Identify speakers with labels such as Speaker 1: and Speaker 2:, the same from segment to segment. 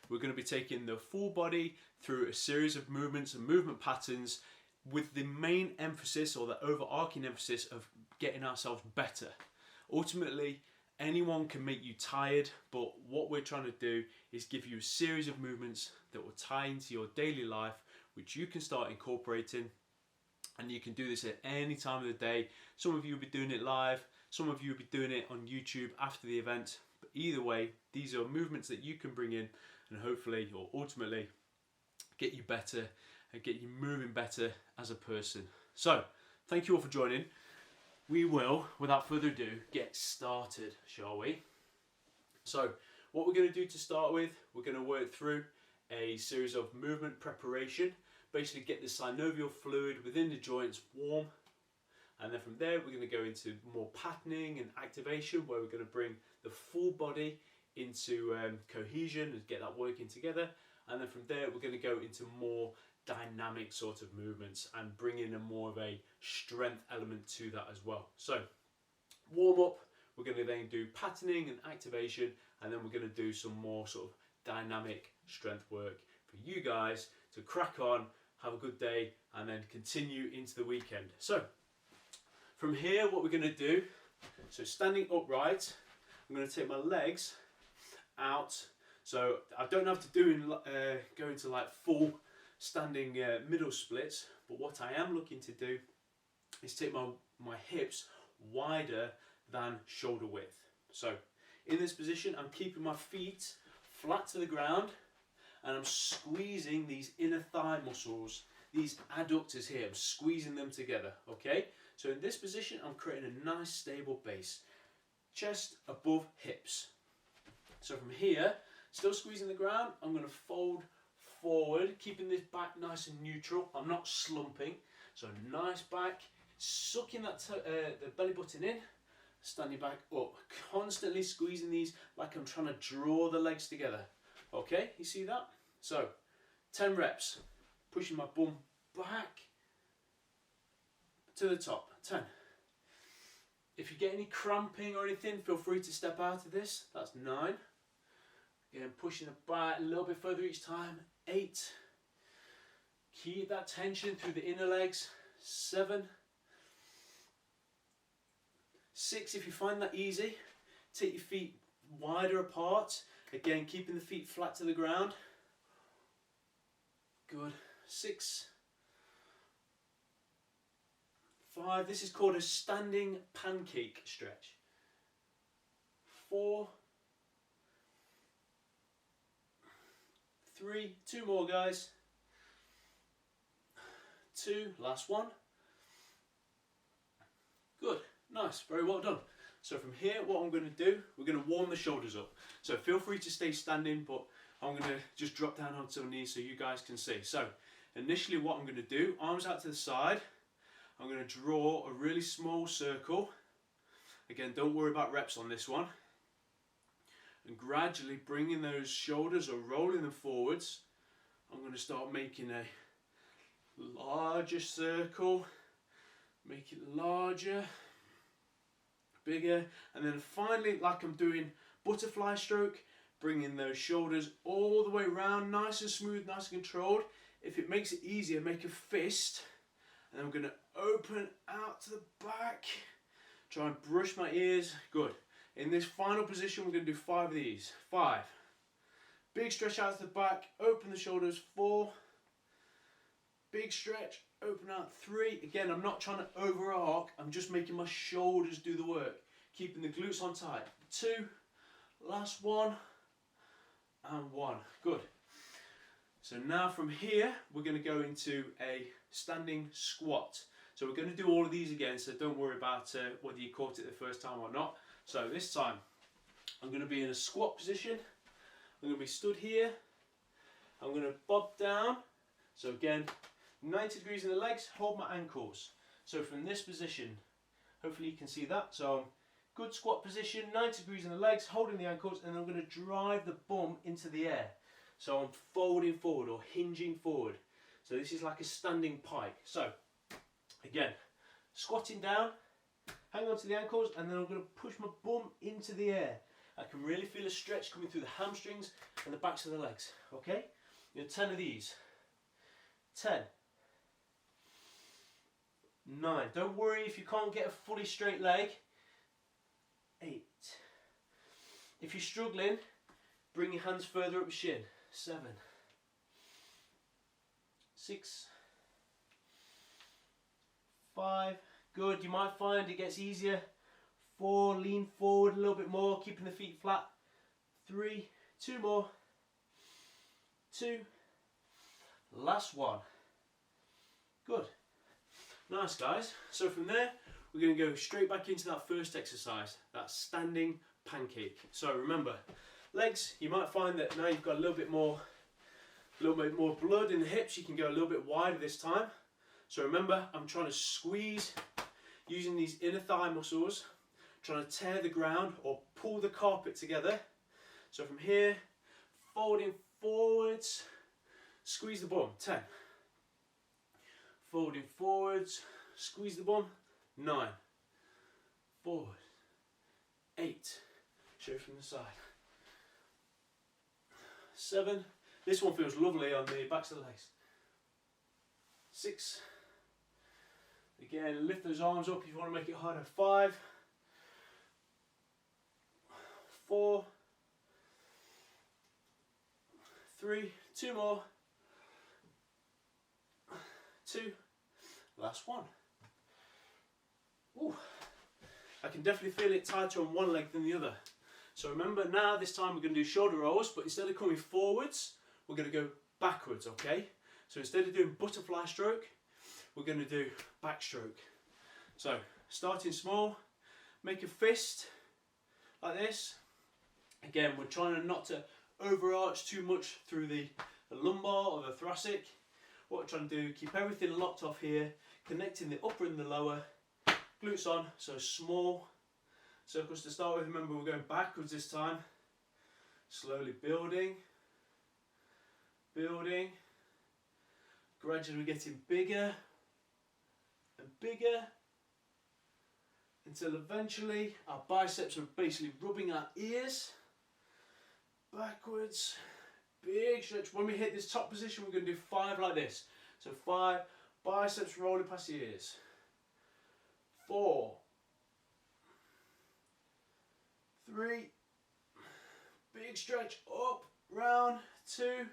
Speaker 1: we're going to be taking the full body through a series of movements and movement patterns with the main emphasis, or the overarching emphasis, of getting ourselves better. Ultimately, anyone can make you tired, but what we're trying to do is give you a series of movements that will tie into your daily life, which you can start incorporating, and you can do this at any time of the day. Some of you will be doing it live, some of you will be doing it on YouTube after the event, but either way, these are movements that you can bring in and hopefully, or ultimately, get you better and get you moving better as a person. So, thank you all for joining. We will, without further ado, get started, shall we? So, what we're going to do to start with, we're going to work through a series of movement preparation, basically get the synovial fluid within the joints warm, and then from there we're going to go into more patterning and activation, where we're going to bring the full body into cohesion and get that working together, and then from there we're going to go into more dynamic sort of movements and bring in a more of a strength element to that as well. So warm up, we're going to then do patterning and activation, and then we're going to do some more sort of dynamic strength work for you guys to crack on, have a good day, and then continue into the weekend. So from here, what we're going to do, so standing upright, I'm going to take my legs out, so I don't have to go into like full standing middle splits, but what I am looking to do is take my hips wider than shoulder width. So in this position, I'm keeping my feet flat to the ground, and I'm squeezing these inner thigh muscles, these adductors here, I'm squeezing them together, okay? So in this position, I'm creating a nice stable base, chest above hips. So from here, still squeezing the ground, I'm going to fold forward, keeping this back nice and neutral. I'm not slumping, so nice back, sucking that the belly button in, standing back up, constantly squeezing these like I'm trying to draw the legs together. Okay, you see that? So 10 reps, pushing my bum back to the top. 10. If you get any cramping or anything, feel free to step out of this. That's 9. Again, pushing it back a little bit further each time. 8. Keep that tension through the inner legs. 7. 6, if you find that easy, take your feet wider apart. Again, keeping the feet flat to the ground. Good. 6. 5. This is called a standing pancake stretch. 4. 3, 2 more guys. 2, last one. Good, nice, very well done. So from here, what I'm going to do, we're going to warm the shoulders up. So feel free to stay standing, but I'm going to just drop down onto my knees so you guys can see. So initially what I'm going to do, arms out to the side, I'm going to draw a really small circle. Again, don't worry about reps on this one. And gradually bringing those shoulders or rolling them forwards, I'm going to start making a larger circle, make it larger, bigger, and then finally, like I'm doing butterfly stroke, bringing those shoulders all the way around, nice and smooth, nice and controlled. If it makes it easier, make a fist, and I'm going to open out to the back, try and brush my ears. Good. In this final position, we're going to do 5 of these. 5. Big stretch out to the back, open the shoulders. 4. Big stretch, open out. 3. Again, I'm not trying to over arc, I'm just making my shoulders do the work. Keeping the glutes on tight. 2. Last one. And 1. Good. So now from here, we're going to go into a standing squat. So we're going to do all of these again, so don't worry about whether you caught it the first time or not. So this time, I'm going to be in a squat position. I'm going to be stood here. I'm going to bob down. So again, 90 degrees in the legs, hold my ankles. So from this position, hopefully you can see that. So good squat position, 90 degrees in the legs, holding the ankles, and I'm going to drive the bum into the air. So I'm folding forward or hinging forward. So this is like a standing pike. So again, squatting down, hang on to the ankles, and then I'm going to push my bum into the air. I can really feel a stretch coming through the hamstrings and the backs of the legs. Okay? 10 of these. 10. 9. Don't worry if you can't get a fully straight leg. 8. If you're struggling, bring your hands further up your shin. 7. 6. 5. Good. You might find it gets easier. 4. Lean forward a little bit more, keeping the feet flat. 3. 2 more. 2. Last one. Good. Nice, guys. So from there, we're going to go straight back into that first exercise, that standing pancake. So remember, legs, you might find that now you've got a little bit more blood in the hips. You can go a little bit wider this time. So remember, I'm trying to squeeze using these inner thigh muscles, trying to tear the ground or pull the carpet together. So from here, folding forwards, squeeze the bum. 10. Folding forwards, squeeze the bum. 9. Forward. 8. Show from the side. 7. This one feels lovely on the backs of the legs. 6. Again, lift those arms up if you want to make it harder. 5. 4. 3. 2 more. 2. Last one. Ooh. I can definitely feel it tighter on one leg than the other. So remember now, this time we're going to do shoulder rolls, but instead of coming forwards, we're going to go backwards, okay? So instead of doing butterfly stroke, we're going to do backstroke. So starting small, make a fist like this. Again, we're trying not to overarch too much through the lumbar or the thoracic. What we're trying to do, keep everything locked off here, connecting the upper and the lower, glutes on, so small circles to start with. Remember, we're going backwards this time, slowly building, building, gradually getting bigger and bigger until eventually our biceps are basically rubbing our ears. Backwards, big stretch. When we hit this top position, we're going to do 5 like this. So 5, biceps rolling past the ears. 4, 3, big stretch up, round, 2,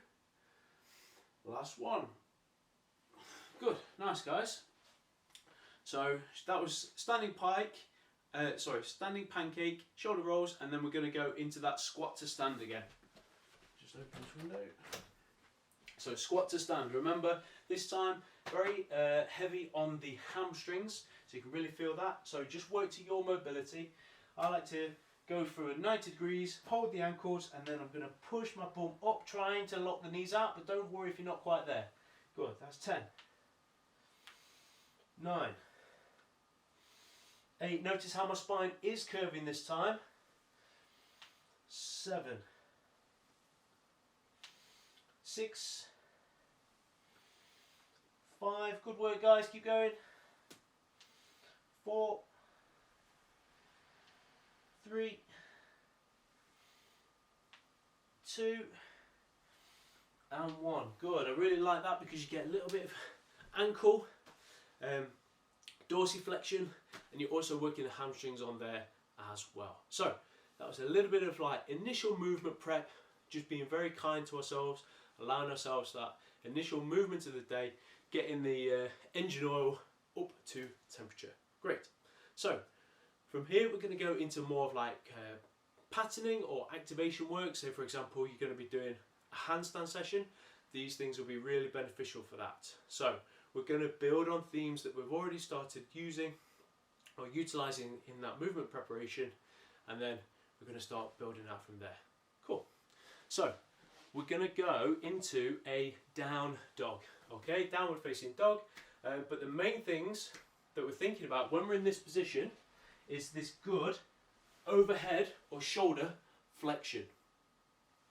Speaker 1: last one. Good, nice, guys. So that was standing standing pancake, shoulder rolls, and then we're going to go into that squat to stand again. Just open this window. So squat to stand. Remember, this time very heavy on the hamstrings, so you can really feel that. So just work to your mobility. I like to go through at 90 degrees, hold the ankles, and then I'm going to push my bum up, trying to lock the knees out, but don't worry if you're not quite there. Good, that's 10. 9. 8. Notice how my spine is curving this time. 7. 6. 5. Good work, guys. Keep going. 4. 3. 2. And 1. Good. I really like that because you get a little bit of ankle dorsiflexion, and you're also working the hamstrings on there as well. So that was a little bit of like initial movement prep, just being very kind to ourselves, allowing ourselves that initial movement of the day, getting the engine oil up to temperature. Great. So from here we're going to go into more of like patterning or activation work. So for example, you're going to be doing a handstand session. These things will be really beneficial for that. So we're going to build on themes that we've already started using or utilising in that movement preparation, and then we're going to start building out from there. Cool. So we're going to go into a down dog, okay? Downward facing dog, but the main things that we're thinking about when we're in this position is this good overhead or shoulder flexion.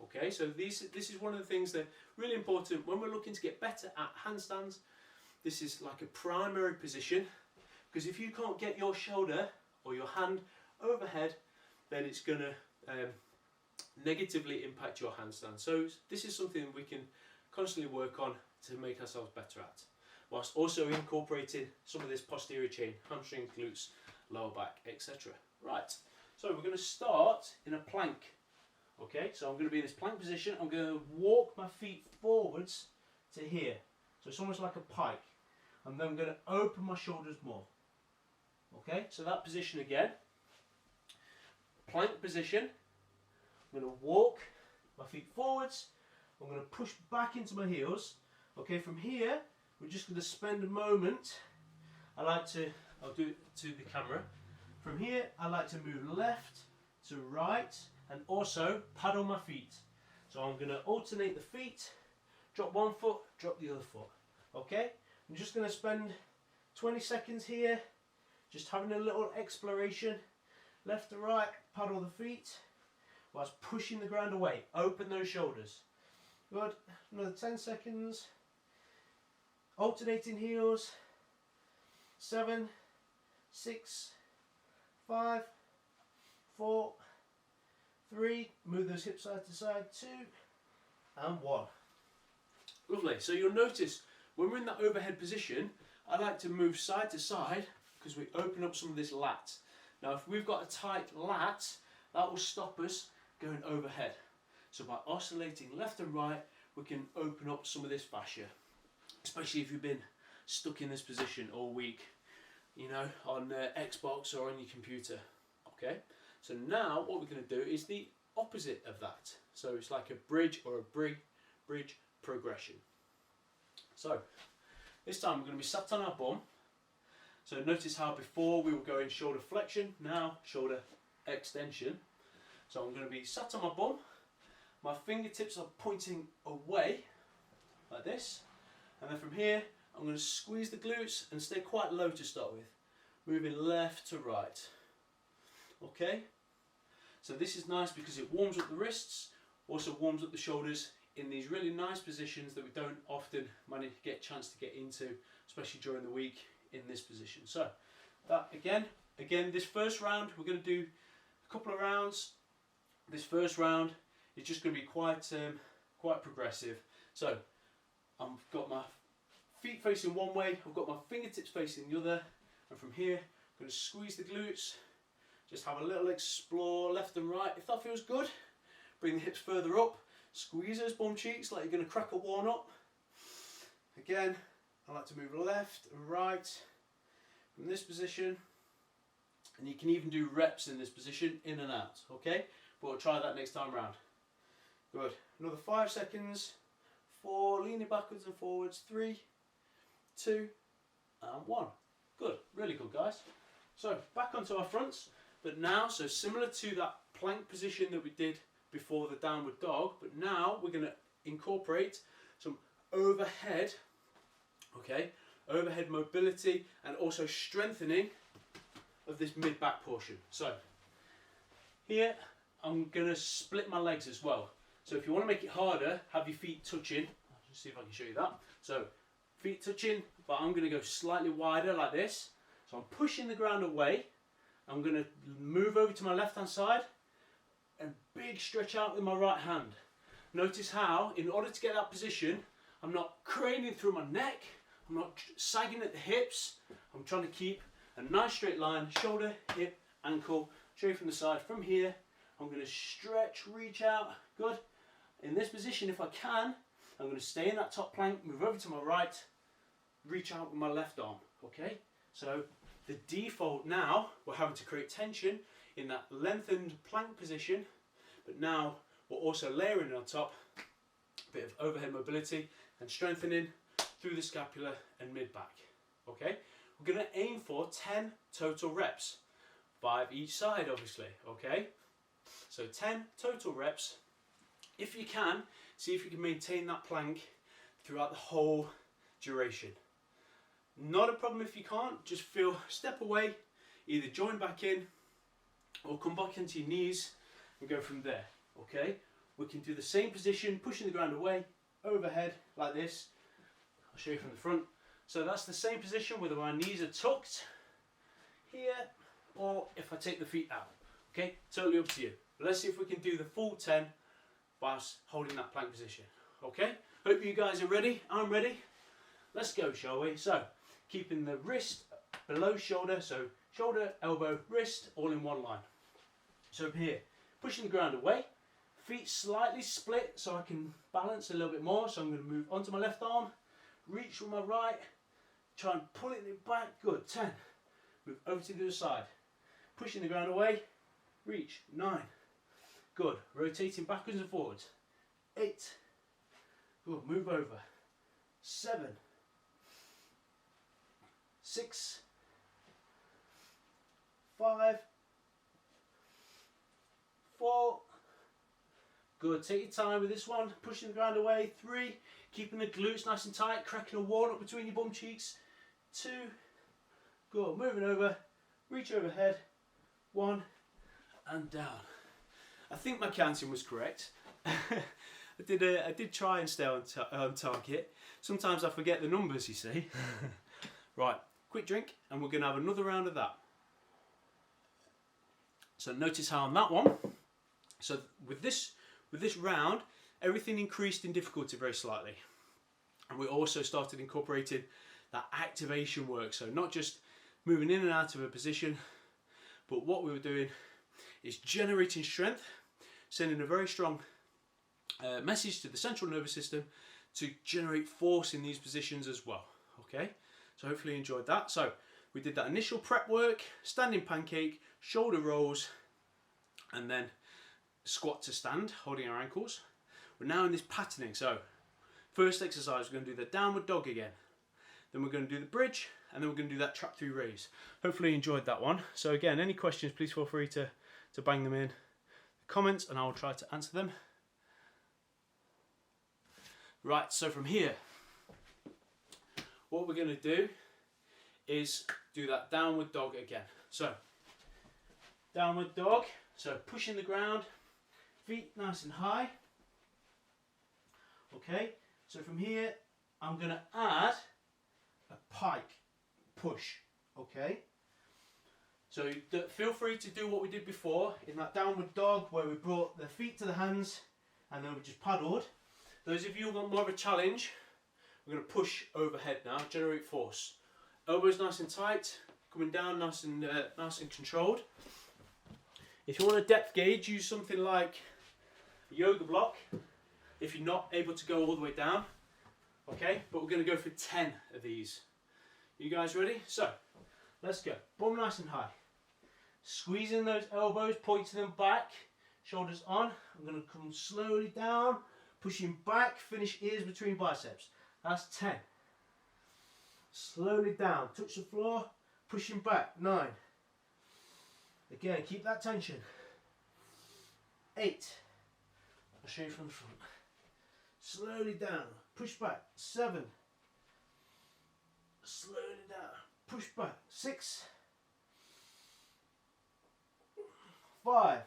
Speaker 1: Okay, so this is one of the things that are really important when we're looking to get better at handstands. This is like a primary position, because if you can't get your shoulder or your hand overhead, then it's going to negatively impact your handstand. So this is something we can constantly work on to make ourselves better at, whilst also incorporating some of this posterior chain, hamstring, glutes, lower back, etc. Right, so we're going to start in a plank. Okay, so I'm going to be in this plank position. I'm going to walk my feet forwards to here. So it's almost like a pike. And then I'm going to open my shoulders more. Okay, so that position again. Plank position. I'm going to walk my feet forwards. I'm going to push back into my heels. Okay, from here, we're just going to spend a moment. I'll do it to the camera. From here, I like to move left to right and also paddle my feet. So I'm going to alternate the feet, drop one foot, drop the other foot. Okay, I'm just going to spend 20 seconds here, just having a little exploration. Left to right, paddle the feet, whilst pushing the ground away. Open those shoulders. Good, another 10 seconds. Alternating heels. 7, 6, 5, 4, 3, move those hips side to side, 2, and 1. Lovely, so you'll notice when we're in that overhead position, I like to move side to side because we open up some of this lat. Now if we've got a tight lat, that will stop us going overhead. So by oscillating left and right, we can open up some of this fascia, especially if you've been stuck in this position all week, you know, on Xbox or on your computer. Okay, so now what we're going to do is the opposite of that. So it's like a bridge or a bridge progression. So this time we're going to be sat on our bum. So notice how before we were going shoulder flexion, now shoulder extension. So I'm going to be sat on my bum. My fingertips are pointing away like this, and then from here I'm going to squeeze the glutes and stay quite low to start with, moving left to right. Okay, so this is nice because it warms up the wrists, also warms up the shoulders in these really nice positions that we don't often manage to get a chance to get into, especially during the week in this position. So that again, this first round we're going to do a couple of rounds. This first round is just going to be quite progressive. So I've got my feet facing one way, I've got my fingertips facing the other, and from here I'm going to squeeze the glutes. Just have a little explore left and right. If that feels good, bring the hips further up. Squeeze those bum cheeks like you're going to crack a walnut. Again, I like to move left and right from this position. And you can even do reps in this position, in and out. Okay? But we'll try that next time round. Good. Another 5 seconds. 4, leaning backwards and forwards. 3, 2, and 1. Good. Really good, guys. So, back onto our fronts. But now, so similar to that plank position that we did before the downward dog, but now we're going to incorporate some overhead, okay, overhead mobility and also strengthening of this mid-back portion. So here I'm going to split my legs as well. So if you want to make it harder, have your feet touching. I'll just see if I can show you that. So feet touching, but I'm going to go slightly wider like this. So I'm pushing the ground away. I'm going to move over to my left hand side and big stretch out with my right hand. Notice how, in order to get that position, I'm not craning through my neck, I'm not sagging at the hips, I'm trying to keep a nice straight line, shoulder, hip, ankle, show you from the side. From here, I'm going to stretch, reach out, good. In this position, if I can, I'm going to stay in that top plank, move over to my right, reach out with my left arm, okay? So the default now, we're having to create tension in that lengthened plank position, but now we're also layering on top a bit of overhead mobility and strengthening through the scapula and mid-back, okay? We're going to aim for 10 total reps, 5 each side obviously, okay? So 10 total reps. If you can, see if you can maintain that plank throughout the whole duration. Not a problem if you can't, just step away, either join back in or come back into your knees and go from there, okay? We can do the same position, pushing the ground away, overhead like this. I'll show you from the front. So that's the same position whether my knees are tucked here or if I take the feet out, okay? Totally up to you. But let's see if we can do the full 10 whilst holding that plank position. Okay, hope you guys are ready. I'm ready. Let's go, shall we? So, keeping the wrist below shoulder, so shoulder, elbow, wrist, all in one line. So from here, pushing the ground away, feet slightly split so I can balance a little bit more. So I'm going to move onto my left arm, reach with my right, try and pull it back. Good, 10. Move over to the other side, pushing the ground away, reach, 9. Good, rotating backwards and forwards, 8. Good, move over, 7. 6, 5, 4. Good, take your time with this one, pushing the ground away, 3, keeping the glutes nice and tight, cracking a walnut between your bum cheeks, 2, good, moving over, reach overhead, 1, and down. I think my counting was correct. I did try and stay on target. Sometimes I forget the numbers, you see. Right, quick drink, and we're going to have another round of that. So notice how on that one, so with this round, everything increased in difficulty very slightly. And we also started incorporating that activation work. So not just moving in and out of a position, but what we were doing is generating strength, sending a very strong message to the central nervous system to generate force in these positions as well. Okay, so hopefully you enjoyed that. So we did that initial prep work, standing pancake, shoulder rolls, and then squat to stand, holding our ankles. We're now in this patterning. So first exercise, we're going to do the downward dog again. Then we're going to do the bridge, and then we're going to do that trap through raise. Hopefully you enjoyed that one. So again, any questions, please feel free to bang them in the comments, and I'll try to answer them. Right, so from here, what we're going to do is do that downward dog again. So, downward dog, so pushing the ground, feet nice and high. Okay, so from here, I'm going to add a pike push. Okay, so feel free to do what we did before in that downward dog where we brought the feet to the hands and then we just paddled. Those of you who want more of a challenge, we're going to push overhead now, generate force. Elbows nice and tight, coming down nice and controlled. If you want a depth gauge, use something like a yoga block if you're not able to go all the way down. Okay, but we're going to go for 10 of these. You guys ready? So, let's go. Bum nice and high. Squeezing those elbows, pointing them back, shoulders on. I'm going to come slowly down, pushing back, finish ears between biceps. That's 10. Slowly down, touch the floor, pushing back, 9. Again, keep that tension. 8. I'll show you from the front. Slowly down, push back, 7. Slowly down, push back, 6. 5.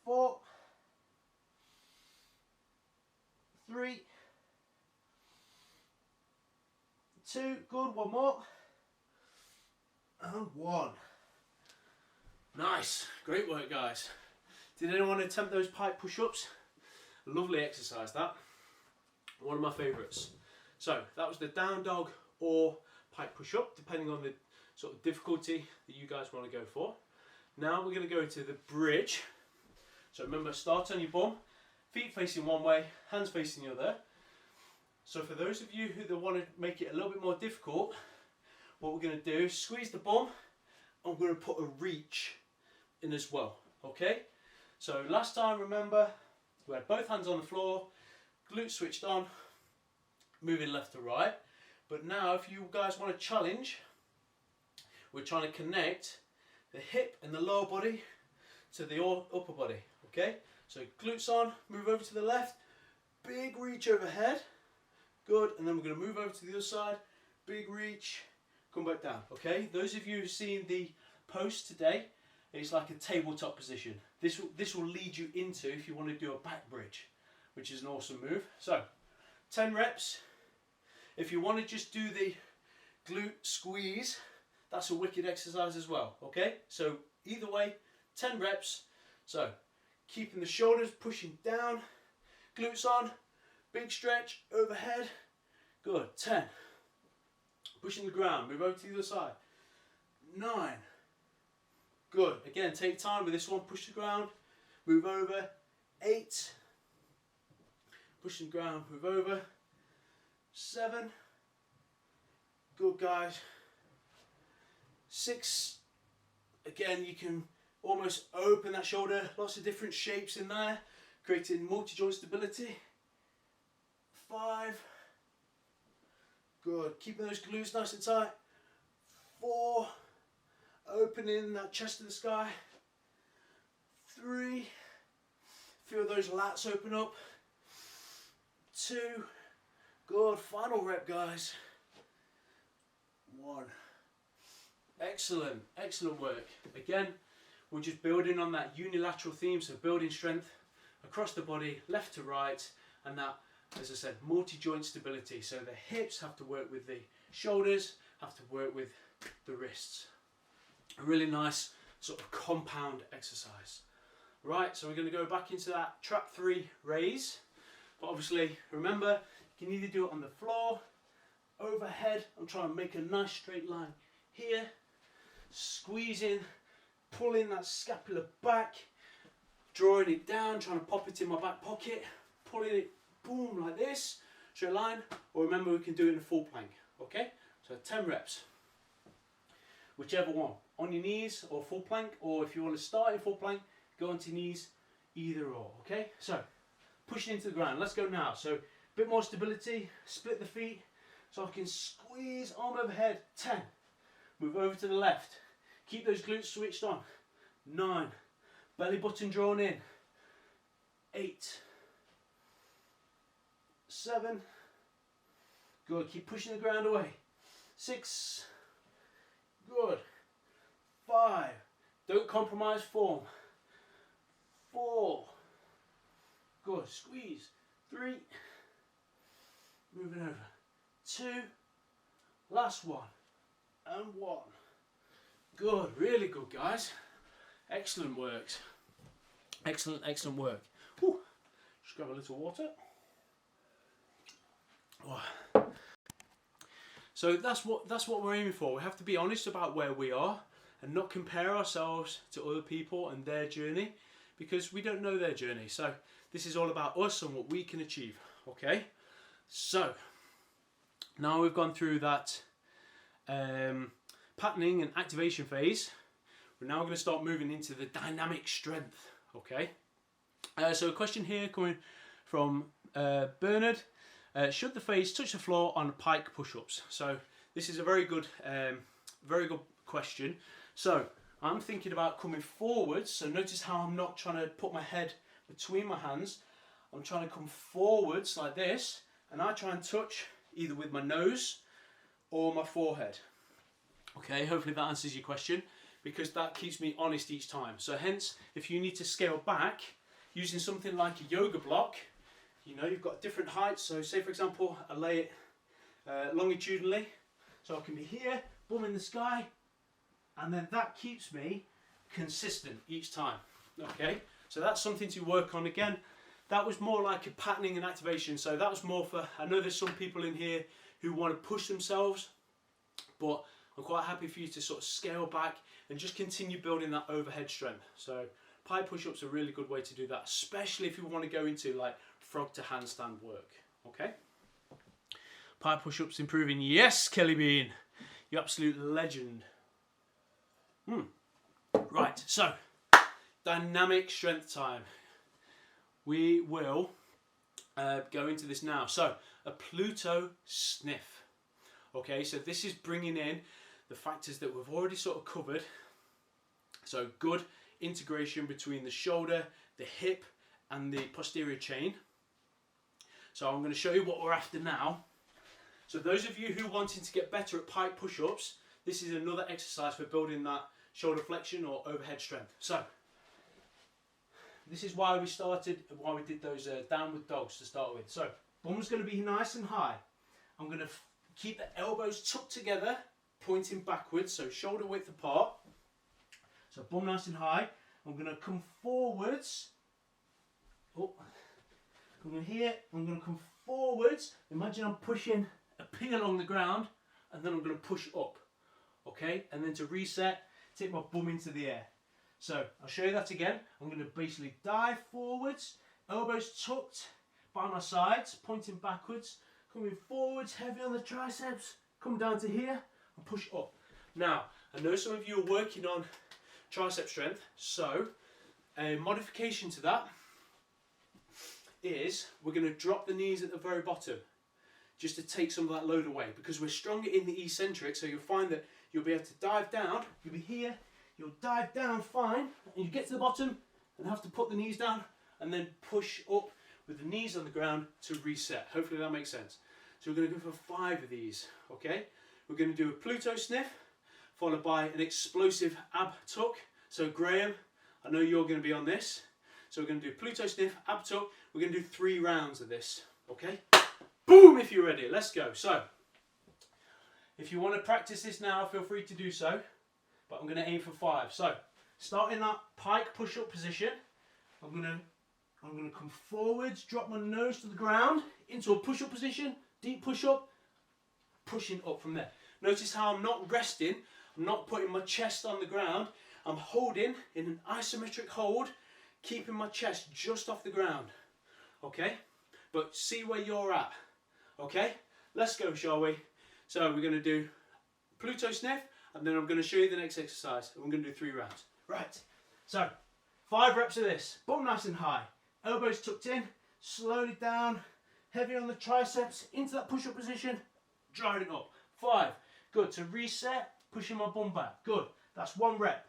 Speaker 1: 4. 3. 2, good, one more. And 1. Nice, great work guys. Did anyone attempt those pike push-ups? Lovely exercise that. One of my favourites. So that was the down dog or pike push-up, depending on the sort of difficulty that you guys want to go for. Now we're going to go to the bridge. So remember, start on your bum, feet facing one way, hands facing the other. So for those of you who want to make it a little bit more difficult, what we're going to do is squeeze the bum, and we're going to put a reach in as well, okay? So last time, remember, we had both hands on the floor, glutes switched on, moving left to right. But now if you guys want to challenge, we're trying to connect the hip and the lower body to the upper body, okay? So glutes on, move over to the left, big reach overhead, good, and then we're going to move over to the other side, big reach, come back down, okay? Those of you who've seen the post today, it's like a tabletop position. This will lead you into if you want to do a back bridge, which is an awesome move. So 10 reps. If you want to just do the glute squeeze, that's a wicked exercise as well, okay? So Either way, 10 reps. So keeping the shoulders pushing down, glutes on, big stretch, overhead. Good, 10. Pushing the ground, move over to the other side. 9. Good, again, take time with this one, push the ground, move over. 8. Push the ground, move over. 7. Good, guys. 6. Again, you can almost open that shoulder, lots of different shapes in there, creating multi-joint stability. 5. Good, keeping those glutes nice and tight. 4. Opening that chest to the sky. 3. Feel those lats open up. 2. Good, final rep, guys. 1. Excellent, excellent work. Again, we're just building on that unilateral theme, so building strength across the body, left to right, and that, as I said, multi-joint stability. So the hips have to work with the shoulders, have to work with the wrists. A really nice sort of compound exercise. Right, so we're going to go back into that trap 3 raise. But obviously, remember, you can either do it on the floor, overhead. I'm trying to make a nice straight line here. Squeezing, pulling that scapula back, drawing it down, trying to pop it in my back pocket, pulling it, boom, like this, straight line. Or remember, we can do it in a full plank, okay? So 10 reps, whichever one, on your knees or full plank, or if you want to start in full plank, go onto knees, either or, okay? So, pushing into the ground, let's go now. So, a bit more stability, split the feet, so I can squeeze arm overhead, 10. Move over to the left. Keep those glutes switched on. 9. Belly button drawn in. 8. 7. Good. Keep pushing the ground away. 6. Good. 5. Don't compromise form. 4. Good. Squeeze. 3. Moving over. 2. Last one. And 1. Good, really good, guys. Excellent work. Excellent, excellent work. Whew. Just grab a little water. Oh. So that's what we're aiming for. We have to be honest about where we are and not compare ourselves to other people and their journey, because we don't know their journey. So this is all about us and what we can achieve. Okay. So now we've gone through that patterning and activation phase. We're now going to start moving into the dynamic strength. Okay. So a question here coming from Bernard. Should the face touch the floor on pike push-ups? So this is a very good question. So I'm thinking about coming forwards. So notice how I'm not trying to put my head between my hands. I'm trying to come forwards like this, and I try and touch either with my nose or my forehead. Okay, hopefully that answers your question, because that keeps me honest each time. So hence, if you need to scale back using something like a yoga block, you know, you've got different heights. So say for example, I lay it longitudinally, so I can be here, boom, in the sky, and then that keeps me consistent each time. Okay, so that's something to work on. Again, that was more like a patterning and activation. So that was more for, I know there's some people in here who want to push themselves, but I'm quite happy for you to sort of scale back and just continue building that overhead strength. So pike push-ups are a really good way to do that, especially if you want to go into like frog to handstand work. Okay, pike push-ups improving. Yes, Kelly Bean, you absolute legend. Right, so dynamic strength time. We will go into this now. So a Pluto sniff. Okay, so this is bringing in the factors that we've already sort of covered. So good integration between the shoulder, the hip, and the posterior chain. So I'm going to show you what we're after now. So those of you who are wanting to get better at pike push-ups, this is another exercise for building that shoulder flexion or overhead strength. So this is why we did those downward dogs to start with. So bum's going to be nice and high. I'm going to keep the elbows tucked together, pointing backwards, so shoulder width apart. So bum nice and high. I'm going to come forwards. Oh, I'm going to come forwards. Imagine I'm pushing a pin along the ground, and then I'm going to push up. Okay, and then to reset, take my bum into the air. So I'll show you that again. I'm going to basically dive forwards, elbows tucked by my sides, pointing backwards, coming forwards, heavy on the triceps, come down to here and push up. Now, I know some of you are working on tricep strength, so a modification to that is we're going to drop the knees at the very bottom just to take some of that load away, because we're stronger in the eccentric, so you'll find that you'll be able to dive down, you'll be here, you'll dive down fine, and you get to the bottom and have to put the knees down and then push up with the knees on the ground to reset. Hopefully that makes sense. So we're going to go for 5 of these, okay? We're going to do a Pluto sniff, followed by an explosive ab tuck. So Graham, I know you're going to be on this. So we're going to do Pluto sniff, ab tuck. We're going to do 3 rounds of this, okay? Boom, if you're ready, let's go. So, if you want to practice this now, feel free to do so, but I'm going to aim for 5. So, start in that pike push-up position. I'm going to come forwards, drop my nose to the ground, into a push-up position, deep push-up, pushing up from there. Notice how I'm not resting, I'm not putting my chest on the ground, I'm holding in an isometric hold, keeping my chest just off the ground, okay? But see where you're at, okay? Let's go, shall we? So we're going to do Pluto sniff, and then I'm going to show you the next exercise, and we're going to do 3 rounds. Right, so 5 reps of this, bum nice and high, elbows tucked in, slowly down, heavy on the triceps, into that push-up position, driving up. 5, good. To reset, pushing my bum back, good. That's 1 rep.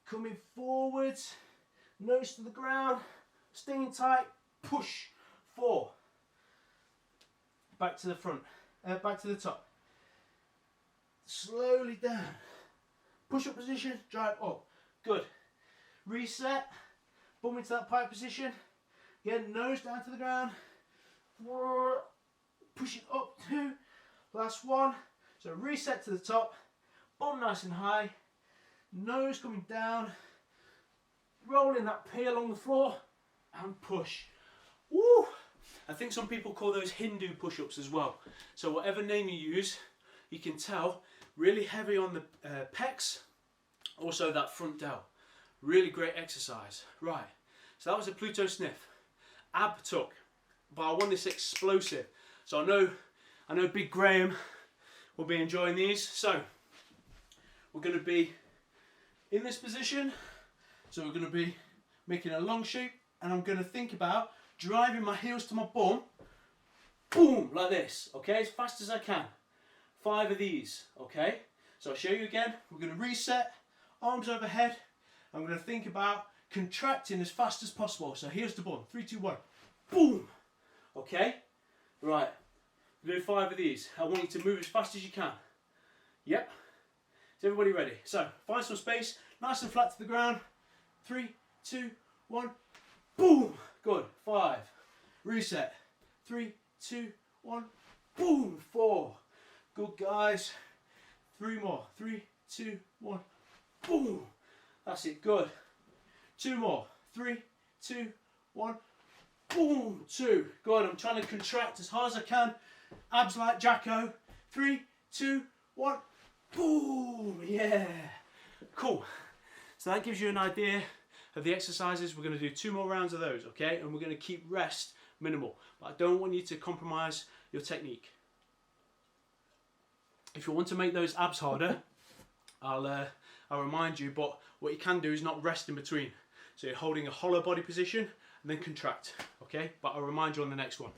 Speaker 1: Coming forwards, nose to the ground, staying tight, push. 4, back to the front, back to the top. Slowly down, push up position, drive up, good. Reset, bum into that pike position, again nose down to the ground, push it up 2, last 1. So reset to the top, bum nice and high, nose coming down, rolling that P along the floor, and push. Woo! I think some people call those Hindu push-ups as well. So whatever name you use, you can tell, really heavy on the pecs, also that front delt. Really great exercise. Right, so that was a Pluto sniff. Ab tuck, but I want this explosive. So I know Big Graham will be enjoying these. So we're going to be in this position. So we're going to be making a long shape, and I'm going to think about driving my heels to my bum, boom, like this, okay, as fast as I can. 5 of these, okay? So I'll show you again. We're going to reset, arms overhead. I'm going to think about contracting as fast as possible. So heels to bum, 3, 2, 1, boom, okay? Right, we're going to do 5 of these. I want you to move as fast as you can. Yep. Is everybody ready? So find some space, nice and flat to the ground. 3, 2, 1, boom. Good. 5. Reset. 3, 2, 1, boom. 4. Good, guys. 3 more. 3, 2, 1, boom. That's it. Good. 2 more. 3, 2, 1, boom. 2. Good. I'm trying to contract as hard as I can. Abs like Jacko. 3, 2, 1, boom. Yeah. Cool. So that gives you an idea of the exercises. We're going to do 2 more rounds of those, okay? And we're going to keep rest minimal. But I don't want you to compromise your technique. If you want to make those abs harder, I'll remind you, but what you can do is not rest in between. So you're holding a hollow body position and then contract, okay? But I'll remind you on the next one.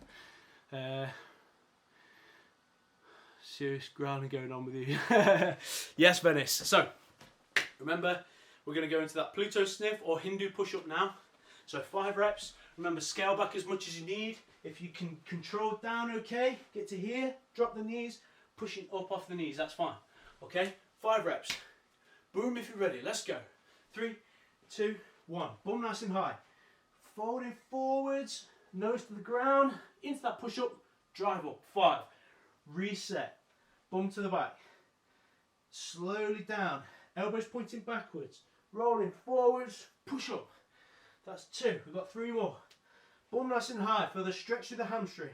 Speaker 1: Serious growling going on with you. Yes, Venice. So, remember, we're going to go into that Pluto sniff or Hindu push-up now. So 5 reps. Remember, scale back as much as you need. If you can control down, okay, get to here, drop the knees, pushing up off the knees, that's fine. Okay, 5 reps. Boom if you're ready, let's go. 3, 2, 1. Bum nice and high. Folding forwards, nose to the ground, into that push-up, drive up. 5. Reset. Bum to the back. Slowly down.
Speaker 2: elbows pointing backwards, rolling forwards, push up. That's 2. We've got 3 more. Bum nice and high for the stretch through the hamstring.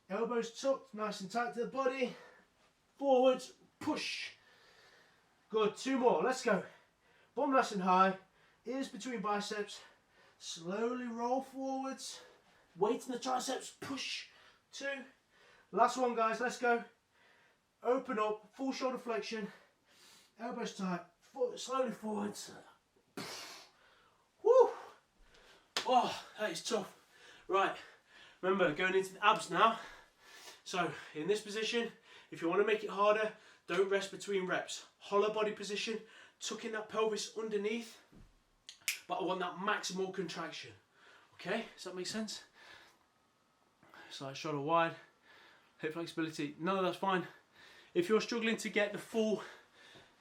Speaker 2: Elbows tucked, nice and tight to the body. Forwards, push. Good, 2 more, let's go. Bum nice and high, ears between biceps. Slowly roll forwards. Weight in the triceps, push. 2. Last one, guys, let's go. Open up, full shoulder flexion. Elbows tight, slowly forwards. Woo! Oh, that is tough. Right, remember, going into the abs now. So, in this position, if you want to make it harder, don't rest between reps. Hollow body position, tucking that pelvis underneath, but I want that maximal contraction. Okay, does that make sense? It's like shoulder wide, hip flexibility. No, that's fine. If you're struggling to get the full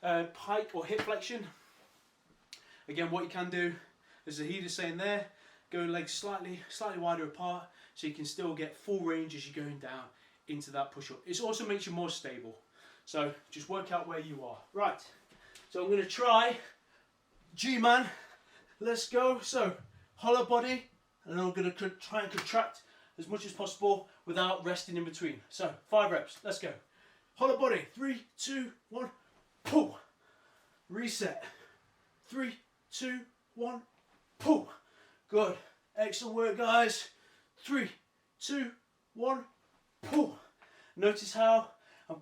Speaker 2: pike or hip flexion, again, what you can do, as Zahid is saying there, go legs slightly wider apart, so you can still get full range as you're going down into that push-up. It also makes you more stable. So just work out where you are. Right, so I'm going to try G-man. Let's go. So hollow body, and I'm going to try and contract as much as possible without resting in between. So 5 reps, let's go. Hollow body, 3, 2, 1, pull. Reset. 3, 2, 1, pull. Good. Excellent work, guys. 3, 2, 1, pull. Notice how I'm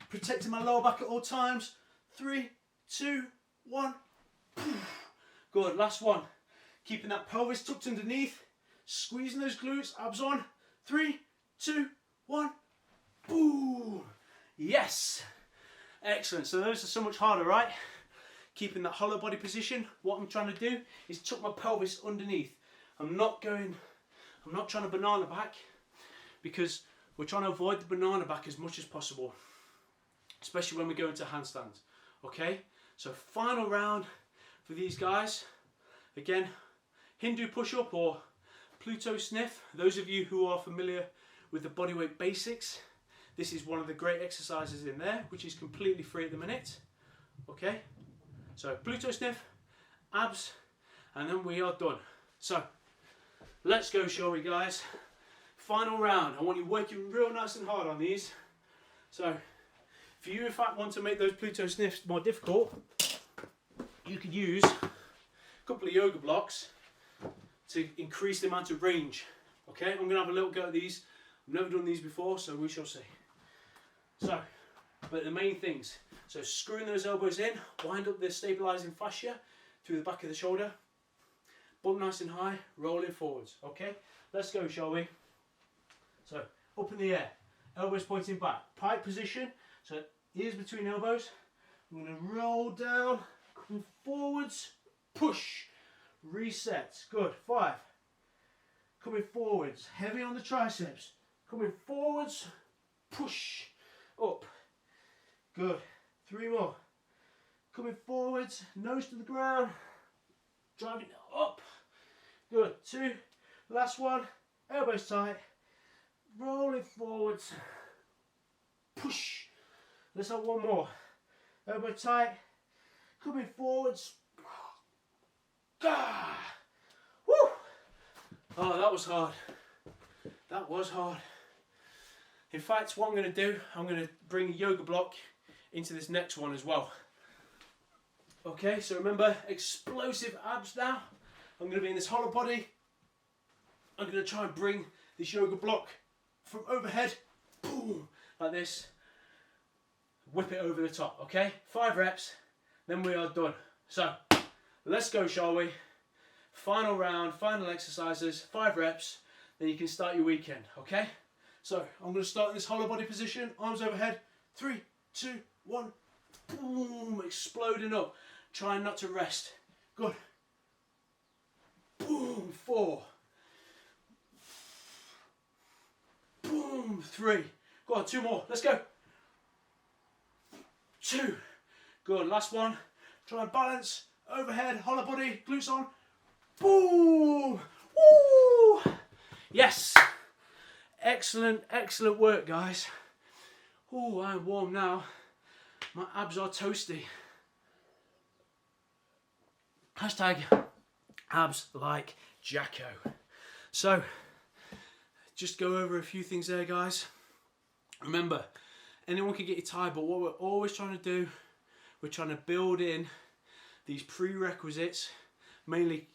Speaker 2: protecting my lower back at all times. 3, 2, 1, pull. Good. Last one. Keeping that pelvis tucked underneath. Squeezing those glutes, abs on. 3, 2, 1, boom. Yes. Excellent. So those are so much harder, right? Keeping that hollow body position. What I'm trying to do is tuck my pelvis underneath. I'm not trying to banana back, because we're trying to avoid the banana back as much as possible, especially when we go into handstands. Okay, so final round for these guys. Again, Hindu push-up or Pluto sniff. Those of you who are familiar with the bodyweight basics, this is one of the great exercises in there, which is completely free at the minute. Okay, so Pluto sniff, abs, and then we are done. So let's go, shall we, guys? Final round. I want you working real nice and hard on these. So if you in fact want to make those Pluto sniffs more difficult, you could use a couple of yoga blocks to increase the amount of range. Okay, I'm going to have a little go at these. I've never done these before, so we shall see. So, but the main things, so screwing those elbows in, wind up the stabilising fascia through the back of the shoulder, bump nice and high, rolling forwards. Okay, let's go, shall we? So, up in the air, elbows pointing back, pike position, so ears between elbows. I'm going to roll down, come forwards, push, reset. Good. 5. Coming forwards, heavy on the triceps. Coming forwards, push, up. Good. 3 more. Coming forwards, nose to the ground, driving up. Good. 2. Last one. Elbows tight. Rolling forwards. Push. Let's have 1 more. Elbow tight. Coming forwards. Ah. Woo! Oh, that was hard. That was hard. In fact, what I'm going to do, I'm going to bring a yoga block into this next one as well. Okay, so remember, explosive abs now. I'm going to be in this hollow body. I'm going to try and bring this yoga block from overhead, boom, like this. Whip it over the top, okay? 5 reps, then we are done. So, let's go, shall we? Final round, final exercises, 5 reps, then you can start your weekend, okay? So, I'm going to start in this hollow body position, arms overhead, 3, 2, 1, boom, exploding up. Trying not to rest. Good. Boom, 4. Boom, 3. Go on, 2 more, let's go. 2. Good, last one. Try and balance, overhead, hollow body, glutes on. Boom! Woo! Yes! Excellent, excellent work, guys. Oh, I'm warm now. My abs are toasty. Hashtag abs like Jacko. So, just go over a few things there, guys. Remember, anyone can get you tired, but what we're always trying to do, we're trying to build in these prerequisites, mainly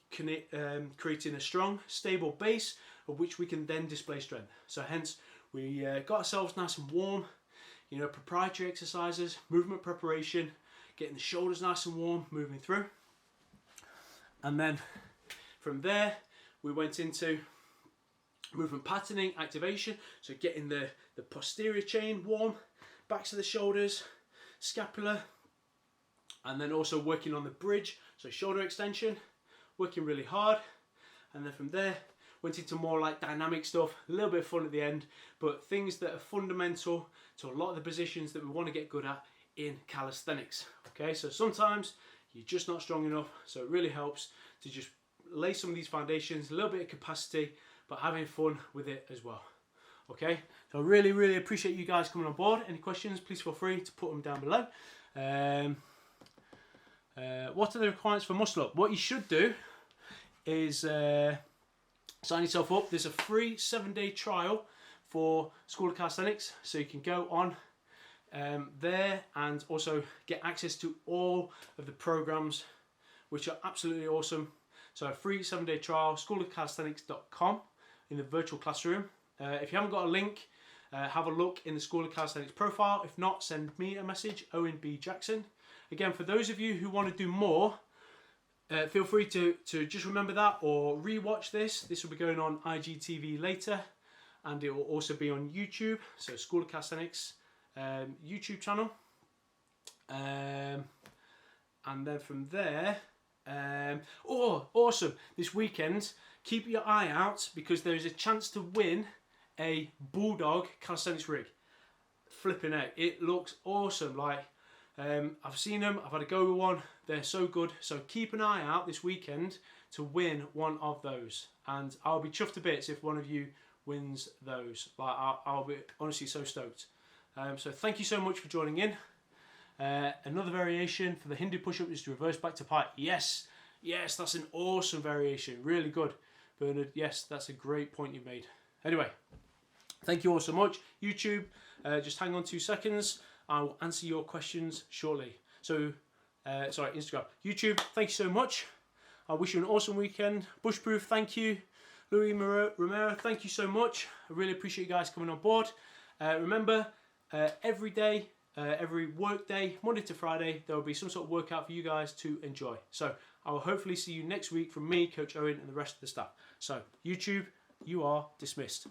Speaker 2: creating a strong, stable base of which we can then display strength. So hence, we got ourselves nice and warm, you know, proprietary exercises, movement preparation, getting the shoulders nice and warm, moving through. And then from there, we went into movement patterning, activation, so getting the posterior chain warm, backs of the shoulders, scapula, and then also working on the bridge, so shoulder extension, working really hard. And then from there, went into more like dynamic stuff, a little bit of fun at the end, but things that are fundamental to a lot of the positions that we want to get good at in calisthenics. Okay, so sometimes you're just not strong enough, so it really helps to just lay some of these foundations, a little bit of capacity, but having fun with it as well. Okay, so I really appreciate you guys coming on board. Any questions, please feel free to put them down below. What are the requirements for muscle up? What you should do is sign yourself up. There's a free 7-day trial for School of Calisthenics, so you can go on there and also get access to all of the programs, which are absolutely awesome. So a free 7-day trial, schoolofcalisthenics.com, in the virtual classroom. If you haven't got a link, have a look in the School of Calisthenics profile. If not, send me a message, Owen B. Jackson. Again, for those of you who want to do more, feel free to just remember that or re-watch this. This will be going on IGTV later, and it will also be on YouTube. So School of Calisthenics YouTube channel. And then from there, oh, awesome! This weekend, keep your eye out because there is a chance to win a Bulldog calisthenics rig. Flipping out, it looks awesome. Like I've seen them, I've had a go with one. They're so good. So keep an eye out this weekend to win one of those, and I'll be chuffed to bits if one of you wins those. Like I'll be honestly so stoked. So thank you so much for joining in. Another variation for the Hindu push-up is to reverse back to pike. Yes, that's an awesome variation. Really good, Bernard. Yes, that's a great point you've made. Anyway, thank you all so much. YouTube, just hang on 2 seconds. I will answer your questions shortly. So, sorry, Instagram. YouTube, thank you so much. I wish you an awesome weekend. Bushproof, thank you. Louis Romero, thank you so much. I really appreciate you guys coming on board. Remember, every day, every work day, Monday to Friday, there will be some sort of workout for you guys to enjoy. So I will hopefully see you next week from me, Coach Owen, and the rest of the staff. So YouTube, you are dismissed.